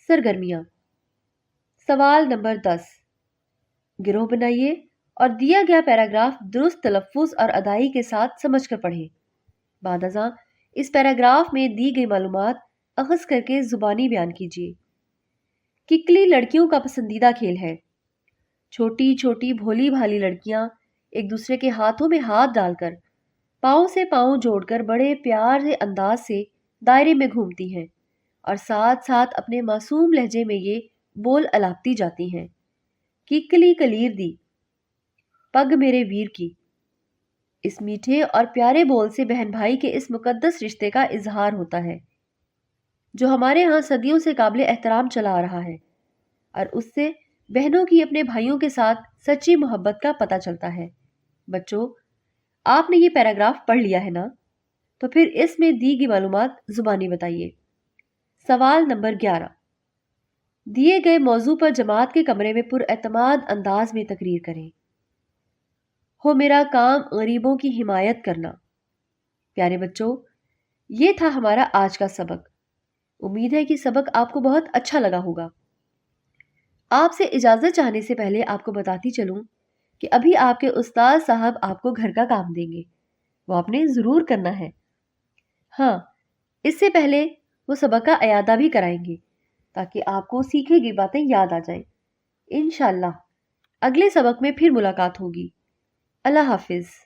سرگرمیاں۔ سوال نمبر 10، گروہ بنائیے اور دیا گیا پیراگراف درست تلفظ اور ادائی کے ساتھ سمجھ کر پڑھیں۔ بعد ازاں اس پیراگراف میں دی گئی معلومات اخذ کر کے زبانی بیان کیجیے۔ ککلی لڑکیوں کا پسندیدہ کھیل ہے۔ چھوٹی چھوٹی بھولی بھالی لڑکیاں ایک دوسرے کے ہاتھوں میں ہاتھ ڈال کر پاؤں سے پاؤں جوڑ کر بڑے پیار سے انداز سے دائرے میں گھومتی ہیں اور ساتھ ساتھ اپنے معصوم لہجے میں یہ بول الاپتی جاتی ہیں: ککلی کلیر دی، پگ میرے ویر کی۔ اس میٹھے اور پیارے بول سے بہن بھائی کے اس مقدس رشتے کا اظہار ہوتا ہے جو ہمارے ہاں صدیوں سے قابل احترام چلا آ رہا ہے، اور اس سے بہنوں کی اپنے بھائیوں کے ساتھ سچی محبت کا پتہ چلتا ہے۔ بچوں، آپ نے یہ پیراگراف پڑھ لیا ہے نا؟ تو پھر اس میں دی گئی معلومات زبانی بتائیے۔ سوال نمبر 11، دیے گئے موضوع پر جماعت کے کمرے میں پر اعتماد انداز میں تقریر کریں۔ ہو میرا کام غریبوں کی حمایت کرنا۔ پیارے بچوں، یہ تھا ہمارا آج کا سبق۔ امید ہے کہ سبق آپ کو بہت اچھا لگا ہوگا۔ آپ سے اجازت چاہنے سے پہلے آپ کو بتاتی چلوں کہ ابھی آپ کے استاد صاحب آپ کو گھر کا کام دیں گے، وہ آپ نے ضرور کرنا ہے۔ ہاں، اس سے پہلے وہ سبق کا اعادہ بھی کرائیں گے تاکہ آپ کو سیکھی گئی باتیں یاد آ جائیں۔ انشاءاللہ اگلے سبق میں پھر ملاقات ہوگی۔ اللہ حافظ۔